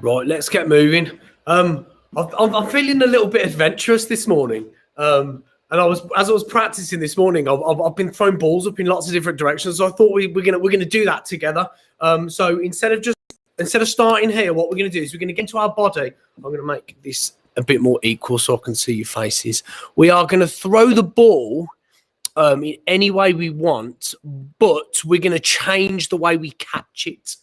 Right, let's get moving. I'm feeling a little bit adventurous this morning. And as I was practicing this morning, I've been throwing balls up in lots of different directions. So I thought we're gonna do that together. So instead of starting here, what we're gonna do is we're gonna get into our body. I'm gonna make this a bit more equal so I can see your faces. We are gonna throw the ball in any way we want, but we're gonna change the way we catch it.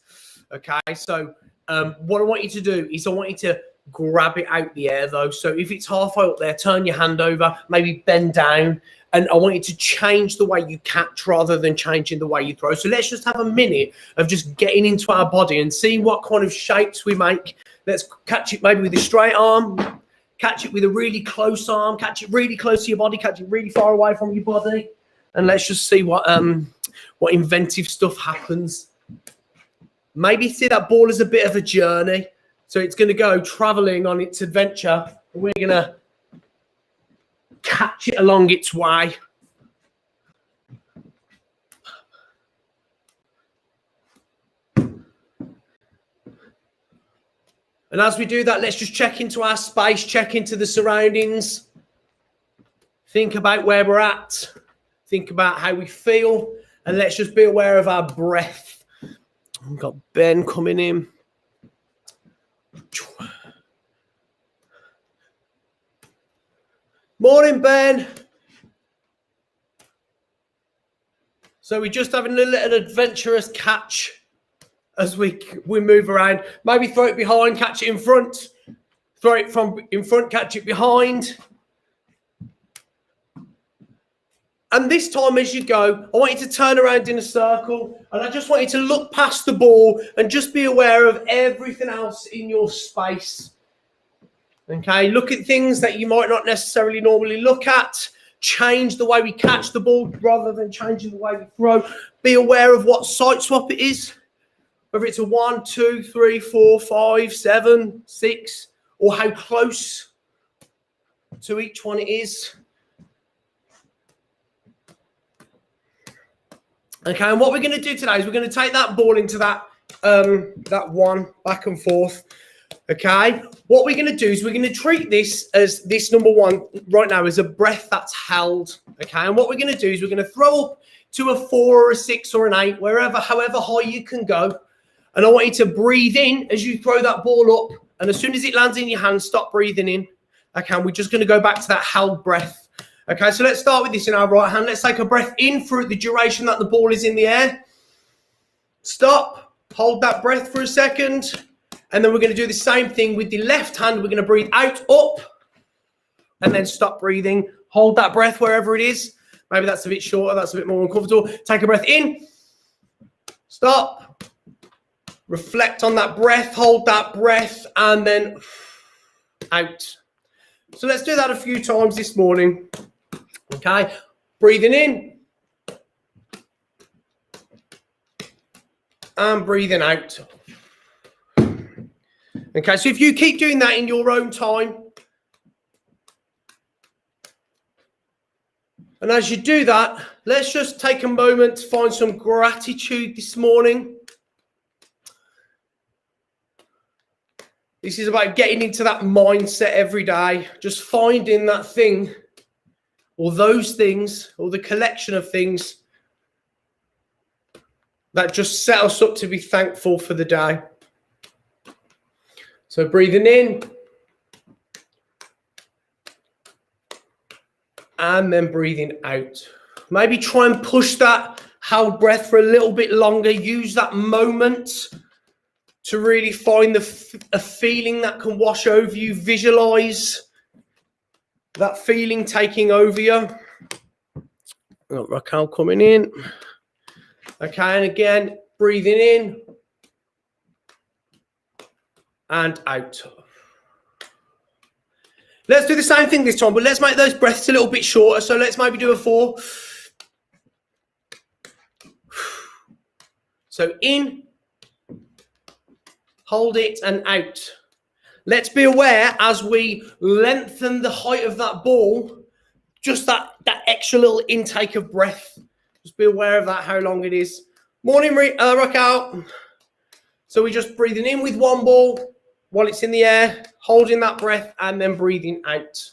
Okay, so what I want you to do is I want you to grab it out the air though. So if it's halfway up there, turn your hand over, maybe bend down, and I want you to change the way you catch rather than changing the way you throw. So let's just have a minute of just getting into our body and seeing what kind of shapes we make. Let's catch it maybe with a straight arm, catch it with a really close arm, catch it really close to your body, catch it really far away from your body, and let's just see what inventive stuff happens. Maybe see that ball as a bit of a journey. So it's going to go traveling on its adventure. And we're going to catch it along its way. And as we do that, let's just check into our space, check into the surroundings. Think about where we're at. Think about how we feel. And let's just be aware of our breath. We've got Ben coming in. Morning, Ben. So we're just having a little adventurous catch as we move around. Maybe throw it behind, catch it in front. Throw it from in front, catch it behind. And this time as you go, I want you to turn around in a circle, and I just want you to look past the ball and just be aware of everything else in your space. Okay, look at things that you might not necessarily normally look at. Change the way we catch the ball rather than changing the way we throw. Be aware of what site swap it is, whether it's a 1, 2, 3, 4, 5, 7, 6, or how close to each one it is. Okay, and what we're going to do today is we're going to take that ball into that one back and forth. Okay, what we're going to do is we're going to treat this as this number one right now as a breath that's held. Okay, and what we're going to do is we're going to throw up to a 4 or a 6 or an 8, however high you can go. And I want you to breathe in as you throw that ball up. And as soon as it lands in your hand, stop breathing in. Okay, and we're just going to go back to that held breath. Okay, so let's start with this in our right hand. Let's take a breath in for the duration that the ball is in the air. Stop. Hold that breath for a second. And then we're going to do the same thing with the left hand. We're going to breathe out, up, and then stop breathing. Hold that breath wherever it is. Maybe that's a bit shorter. That's a bit more uncomfortable. Take a breath in. Stop. Reflect on that breath. Hold that breath. And then out. So let's do that a few times this morning. Okay, breathing in and breathing out. Okay, so if you keep doing that in your own time, and as you do that, let's just take a moment to find some gratitude this morning. This is about getting into that mindset every day, just finding that thing or those things or the collection of things that just set us up to be thankful for the day. So breathing in and then breathing out. Maybe try and push that held breath for a little bit longer. Use that moment to really find a feeling that can wash over you. Visualize that feeling taking over you. Got Raquel coming in. Okay, and again, breathing in and out. Let's do the same thing this time, but let's make those breaths a little bit shorter. So let's maybe do a 4. So in, hold it, and out. Let's be aware as we lengthen the height of that ball, just that extra little intake of breath. Just be aware of that, how long it is. Morning, Raquel. So we're just breathing in with one ball, while it's in the air, holding that breath and then breathing out.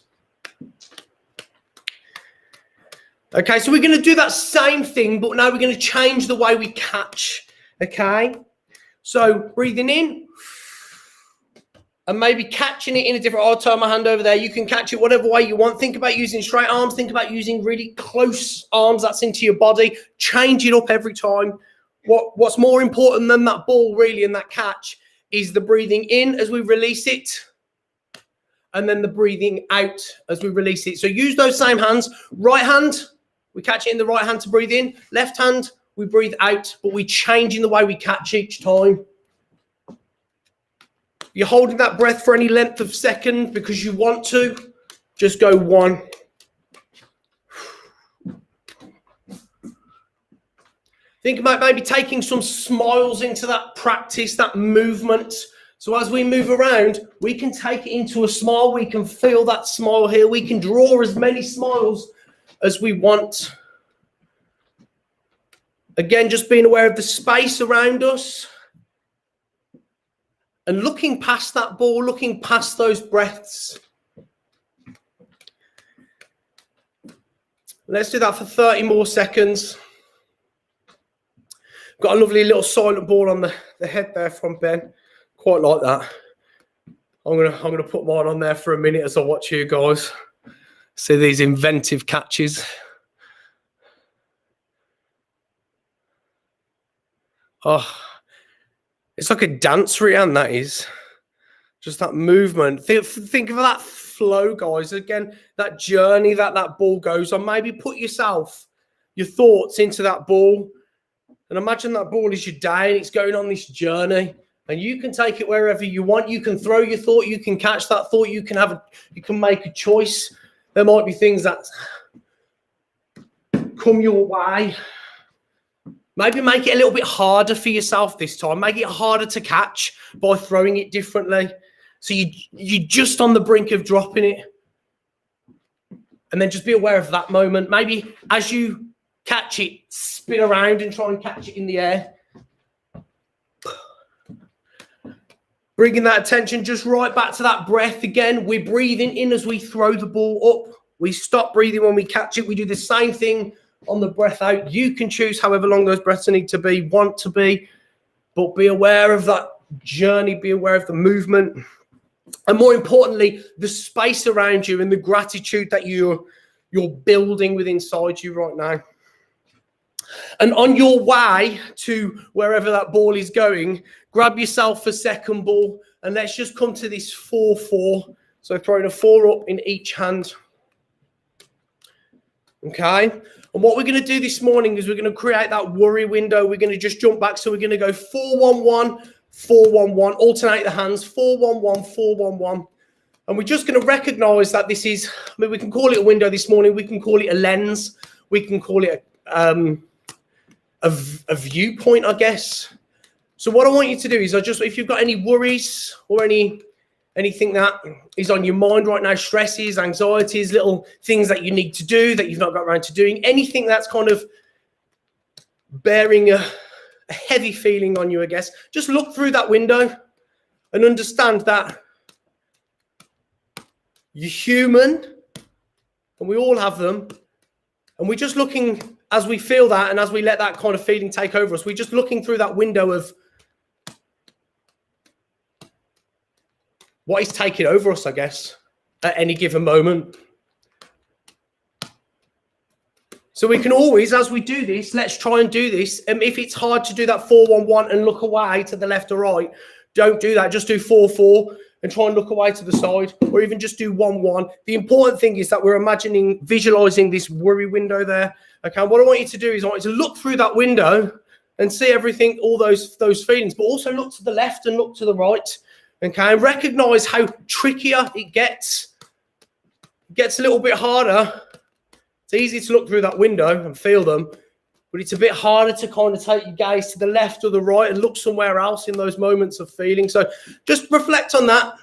Okay, so we're going to do that same thing, but now we're going to change the way we catch. Okay, so breathing in and maybe catching it in a different, I'll turn my hand over there. You can catch it whatever way you want. Think about using straight arms. Think about using really close arms that's into your body. Change it up every time. What's more important than that ball really and that catch is the breathing in as we release it and then the breathing out as we release it. So use those same hands. Right hand, we catch it in the right hand to breathe in. Left hand, we breathe out, but we're changing the way we catch each time. You're holding that breath for any length of second because you want to. Just go 1. Think about maybe taking some smiles into that practice, that movement. So as we move around, we can take it into a smile. We can feel that smile here. We can draw as many smiles as we want. Again, just being aware of the space around us and looking past that ball, looking past those breaths. Let's do that for 30 more seconds. Got a lovely little silent ball on the head there from Ben. Quite like that. I'm gonna put mine on there for a minute as I watch you guys see these inventive catches. Oh, it's like a dance, Rianne, that is. Just that movement. Think of that flow, guys. Again, that journey that ball goes on. Maybe put yourself, your thoughts into that ball. And imagine that ball is your day and it's going on this journey. And you can take it wherever you want. You can throw your thought. You can catch that thought. You can make a choice. There might be things that come your way. Maybe make it a little bit harder for yourself this time. Make it harder to catch by throwing it differently. So you're just on the brink of dropping it. And then just be aware of that moment. Maybe as you catch it, spin around and try and catch it in the air. Bringing that attention just right back to that breath again. We're breathing in as we throw the ball up. We stop breathing when we catch it. We do the same thing on the breath out. You can choose however long those breaths need to be, want to be, but be aware of that journey, be aware of the movement. And more importantly, the space around you and the gratitude that you're building with inside you right now. And on your way to wherever that ball is going, grab yourself a second ball and let's just come to this 4-4. So throwing a 4 up in each hand. Okay. And what we're going to do this morning is we're going to create that worry window. We're going to just jump back. So we're going to go 4-1-1, 4-1-1, alternate the hands, 4-1-1, 4-1-1. And we're just going to recognize that this is, I mean, we can call it a window this morning. We can call it a lens. We can call it a viewpoint, I guess. So what I want you to do is if you've got any worries or anything that is on your mind right now, stresses, anxieties, little things that you need to do that you've not got around to doing, anything that's kind of bearing a heavy feeling on you, I guess, just look through that window and understand that you're human and we all have them. And we're just looking, as we feel that and as we let that kind of feeling take over us, we're just looking through that window of what is taking over us, I guess, at any given moment. So we can always, as we do this, let's try and do this. And if it's hard to do that 4-1-1 and look away to the left or right, don't do that. Just do 4-4 and try and look away to the side, or even just do 1-1. The important thing is that we're visualizing this worry window there. Okay, what I want you to do is I want you to look through that window and see everything, all those feelings, but also look to the left and look to the right. Okay, and recognize how trickier it gets. It gets a little bit harder. It's easy to look through that window and feel them, but it's a bit harder to kind of take your gaze to the left or the right and look somewhere else in those moments of feeling. So just reflect on that.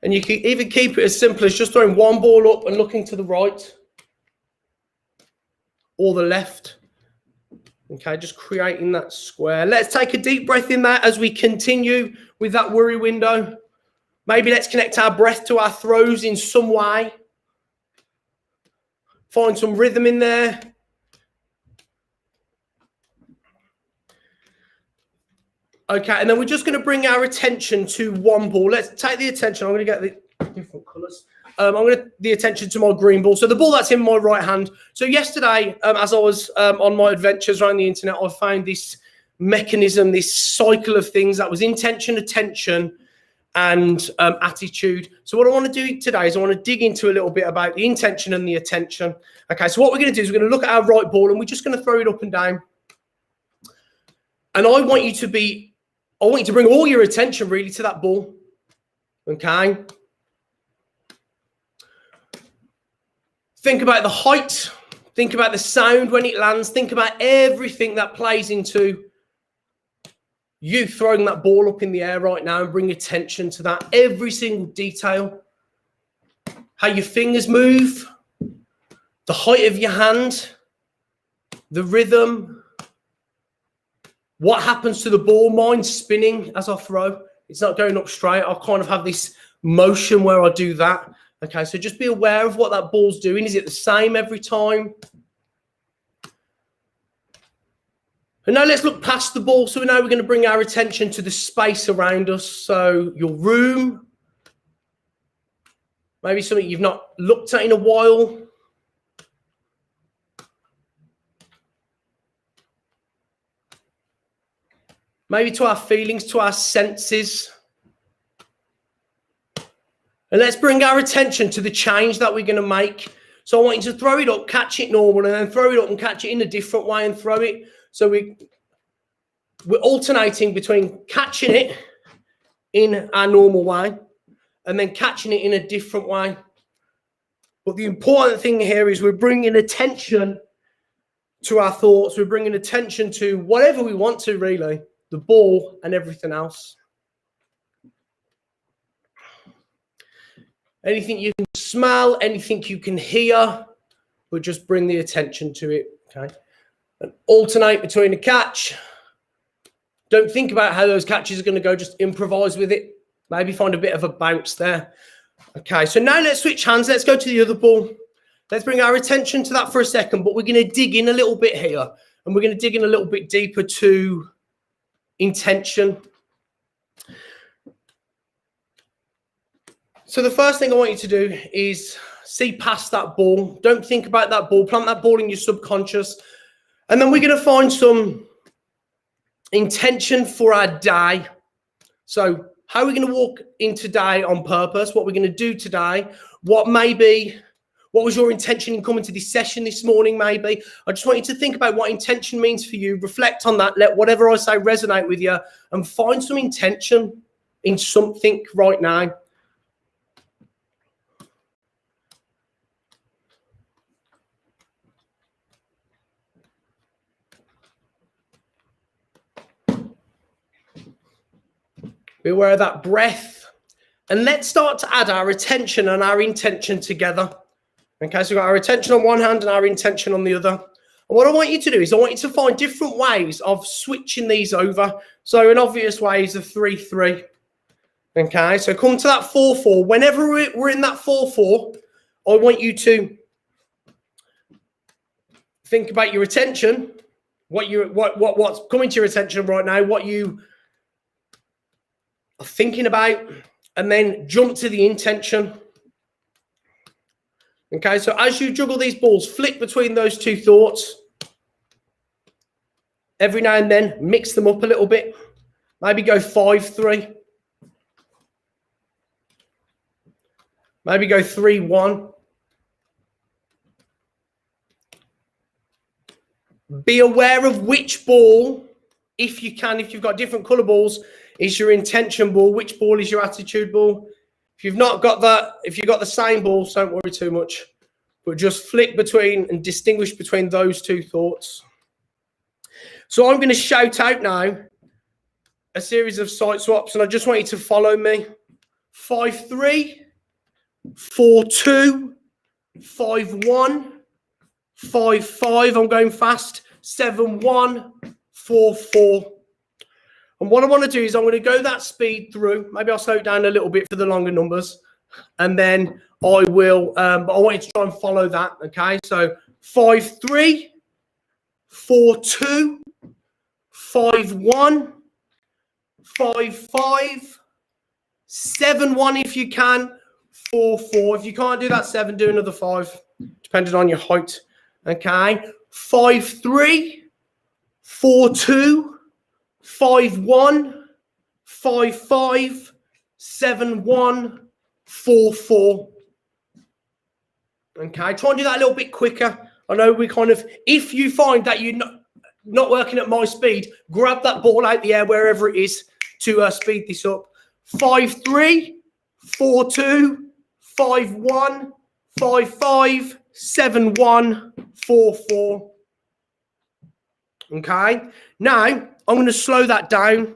And you can even keep it as simple as just throwing one ball up and looking to the right or the left. Okay, just creating that square. Let's take a deep breath in that as we continue with that worry window. Maybe let's connect our breath to our throws in some way. Find some rhythm in there. Okay, and then we're just going to bring our attention to one ball. Let's take the attention. I'm going to get the different colours. I'm going to the attention to my green ball. So the ball that's in my right hand. So yesterday, as I was on my adventures around the internet, I found this mechanism, this cycle of things that was intention, attention, and attitude. So what I want to do today is I want to dig into a little bit about the intention and the attention. Okay, so what we're going to do is we're going to look at our right ball and we're just going to throw it up and down. And I want you to bring all your attention really to that ball. Okay. Think about the height. Think about the sound when it lands. Think about everything that plays into you throwing that ball up in the air right now, and bring attention to that. Every single detail. How your fingers move. The height of your hand. The rhythm. What happens to the ball? Mine's spinning as I throw. It's not going up straight. I kind of have this motion where I do that. Okay, so just be aware of what that ball's doing. Is it the same every time? And now let's look past the ball. So now we're going to bring our attention to the space around us. So your room. Maybe something you've not looked at in a while. Maybe to our feelings, to our senses. And let's bring our attention to the change that we're going to make. So I want you to throw it up, catch it normal, and then throw it up and catch it in a different way and throw it. So we're alternating between catching it in our normal way and then catching it in a different way. But the important thing here is we're bringing attention to our thoughts. We're bringing attention to whatever we want to, really, the ball and everything else. Anything you can smell, anything you can hear, but just bring the attention to it, okay? And alternate between a catch. Don't think about how those catches are going to go. Just improvise with it. Maybe find a bit of a bounce there. Okay, so now let's switch hands. Let's go to the other ball. Let's bring our attention to that for a second, but we're going to dig in a little bit here. And we're going to dig in a little bit deeper to intention. So the first thing I want you to do is see past that ball. Don't think about that ball. Plant that ball in your subconscious. And then we're going to find some intention for our day. So how are we going to walk in today on purpose? What we're going to do today? What was your intention in coming to this session this morning, maybe? I just want you to think about what intention means for you. Reflect on that. Let whatever I say resonate with you. And find some intention in something right now. Be aware of that breath. And let's start to add our attention and our intention together. Okay, so we've got our attention on one hand and our intention on the other. And what I want you to do is I want you to find different ways of switching these over. So an obvious way is the 3-3. Okay, so come to that 4-4. Whenever we're in that 4-4, I want you to think about your attention, what's coming to your attention right now, what you are thinking about, and then jump to the intention. Okay, so as you juggle these balls, flick between those two thoughts. Every now and then, mix them up a little bit. Maybe go 5-3. Maybe go 3-1. Be aware of which ball, if you can, if you've got different colour balls, is your intention ball, which ball is your attitude ball. If you've not got that, if you've got the same balls, don't worry too much. But just flick between and distinguish between those two thoughts. So I'm going to shout out now a series of sight swaps, and I just want you to follow me. 5-3, 4-2, 5-1, 5-5. I'm going fast. 7-1, 4-4. And what I want to do is I'm going to go that speed through. Maybe I'll slow it down a little bit for the longer numbers. And then I will, but I want you to try and follow that. Okay. So 5-3, 4-2, 5-1, 5-5, 7-1 if you can, 4-4. If you can't do that 7, do another 5, depending on your height. Okay. 5-3, 4-2, 5-1, 5-5, 7-1, 4-4. Okay, try and do that a little bit quicker. I know we kind of, if you find that you're not working at my speed, grab that ball out the air wherever it is to speed this up. 5-3, 4-2, 5-1, 5-5, 7-1, 4-4. Okay, now I'm going to slow that down,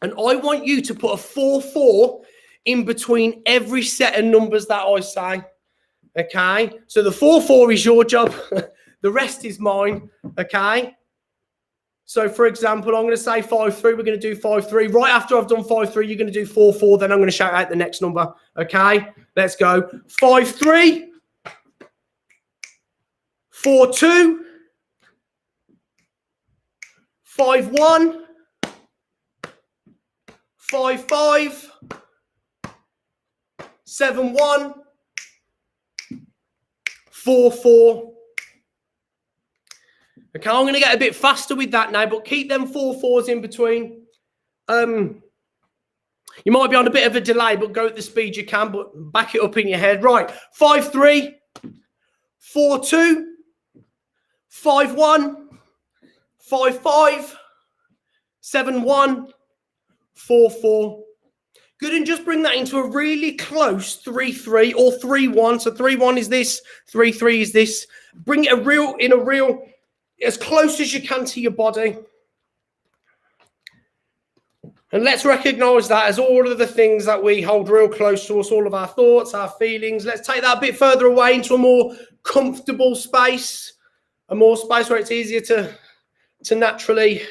and I want you to put a 4-4 in between every set of numbers that I say. Okay, so the 4-4 is your job, the rest is mine. Okay, so for example, I'm going to say 5-3. We're going to do 5-3. Right after I've done 5-3, you're going to do 4-4. Then I'm going to shout out the next number. Okay, let's go. 5-3, 4-2, 5-1, 5-5, 7-1, 4-4. Okay, I'm going to get a bit faster with that now, but keep them 4-4s in between. You might be on a bit of a delay, but go at the speed you can, but back it up in your head. Right, 5-3, 4-2, 5-1, 5-5, 7-1, 4-4. Good, and just bring that into a really close 3-3 or 3-1. So 3-1 is this, 3-3 is this. Bring it as close as you can to your body. And let's recognize that as all of the things that we hold real close to us, all of our thoughts, our feelings. Let's take that a bit further away into a more comfortable space, a more space where it's easier to naturally,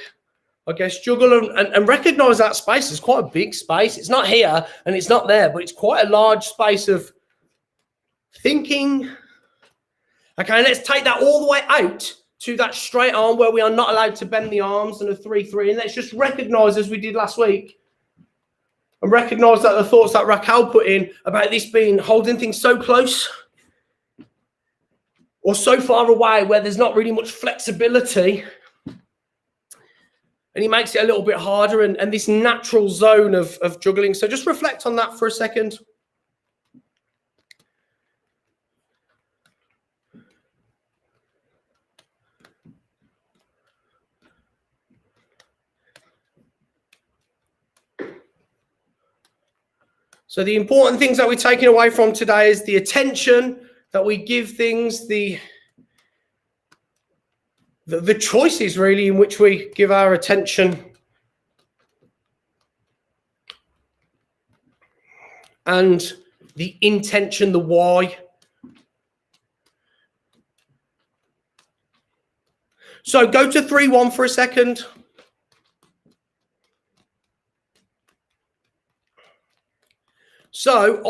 I guess, juggle and recognize that space is quite a big space. It's not here and it's not there, but it's quite a large space of thinking. Okay, let's take that all the way out to that straight arm where we are not allowed to bend the arms and a 3-3. And let's just recognize, as we did last week, and recognize that the thoughts that Raquel put in about this being holding things so close or so far away where there's not really much flexibility. And he makes it a little bit harder and this natural zone of juggling. So just reflect on that for a second. So the important things that we're taking away from today is the attention that we give things, the choices really in which we give our attention, and the intention, the why. So go to 3-1 for a second. So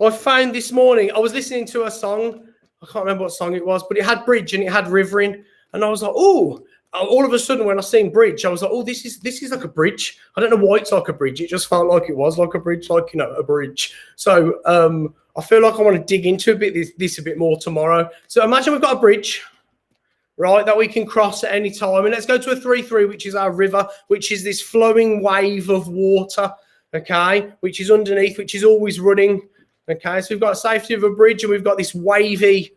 I found this morning, I was listening to a song. I can't remember what song it was, but it had bridge and it had river in. And I was like, oh, all of a sudden when I seen bridge, I was like, oh, this is like a bridge. I don't know why it's like a bridge. It just felt like it was like a bridge, like, you know, a bridge. So I feel like I want to dig into this a bit more tomorrow. So imagine we've got a bridge, right, that we can cross at any time. And let's go to a 3-3, which is our river, which is this flowing wave of water, okay, which is underneath, which is always running. Okay, so we've got a safety of a bridge and we've got this wavy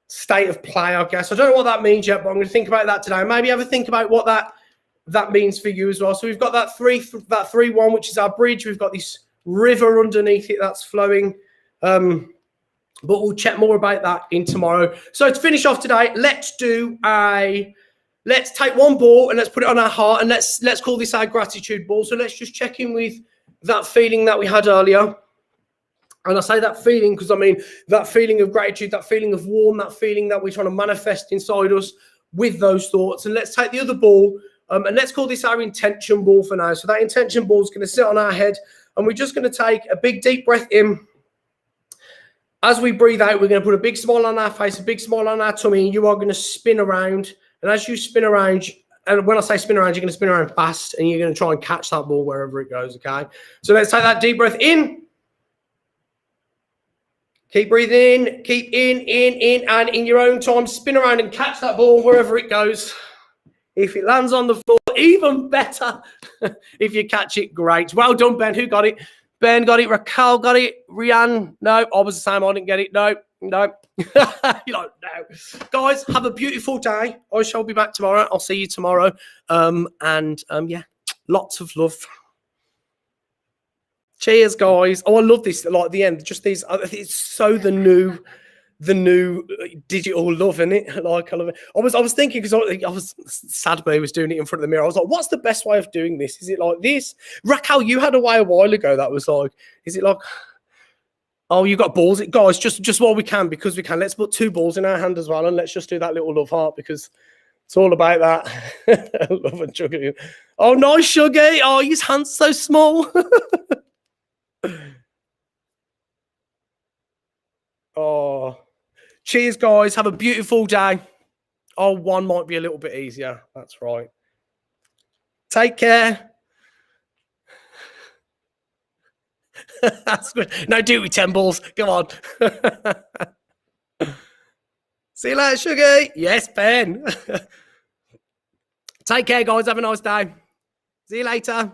state of play, I guess. I don't know what that means yet, but I'm going to think about that today. Maybe have a think about what that means for you as well. So we've got that 3-1, which is our bridge. We've got this river underneath it that's flowing. But we'll check more about that in tomorrow. So to finish off today, let's do a let's take one ball and let's put it on our heart and let's call this our gratitude ball. So let's just check in with that feeling that we had earlier. And I say that feeling because I mean that feeling of gratitude, that feeling of warmth, that feeling that we're trying to manifest inside us with those thoughts. And let's take the other ball and let's call this our intention ball for now. So that intention ball is going to sit on our head and we're just going to take a big deep breath in. As we breathe out, we're going to put a big smile on our face, a big smile on our tummy. You are going to spin around. And as you spin around, and when I say spin around, you're going to spin around fast and you're going to try and catch that ball wherever it goes, okay? So let's take that deep breath in. Keep breathing in, keep in, and in your own time, spin around and catch that ball wherever it goes. If it lands on the floor, even better. If you catch it, great. Well done, Ben. Who got it? Ben got it. Raquel got it. Rianne, no. I was the same. I didn't get it. No. You don't know. Guys, have a beautiful day. I shall be back tomorrow. I'll see you tomorrow. Yeah, lots of love. Cheers, guys. Oh, I love this. Like the end, just these. It's so the new digital love, isn't it? Like I love it. I was thinking because I was sad when I was doing it in front of the mirror. I was like, what's the best way of doing this? Is it like this? Raquel, you had a way a while ago that was like, is it like, oh, you got balls? Guys, just while we can, because we can. Let's put 2 balls in our hand as well, and let's just do that little love heart because it's all about that. Love and sugar. Oh, nice, Sugar. Oh, his hand's so small. Oh, cheers, guys. Have a beautiful day. Oh, one might be a little bit easier. That's right. Take care. That's good. No, do it with 10 balls. Come on. See you later, Sugar. Yes, Ben. Take care, guys. Have a nice day. See you later.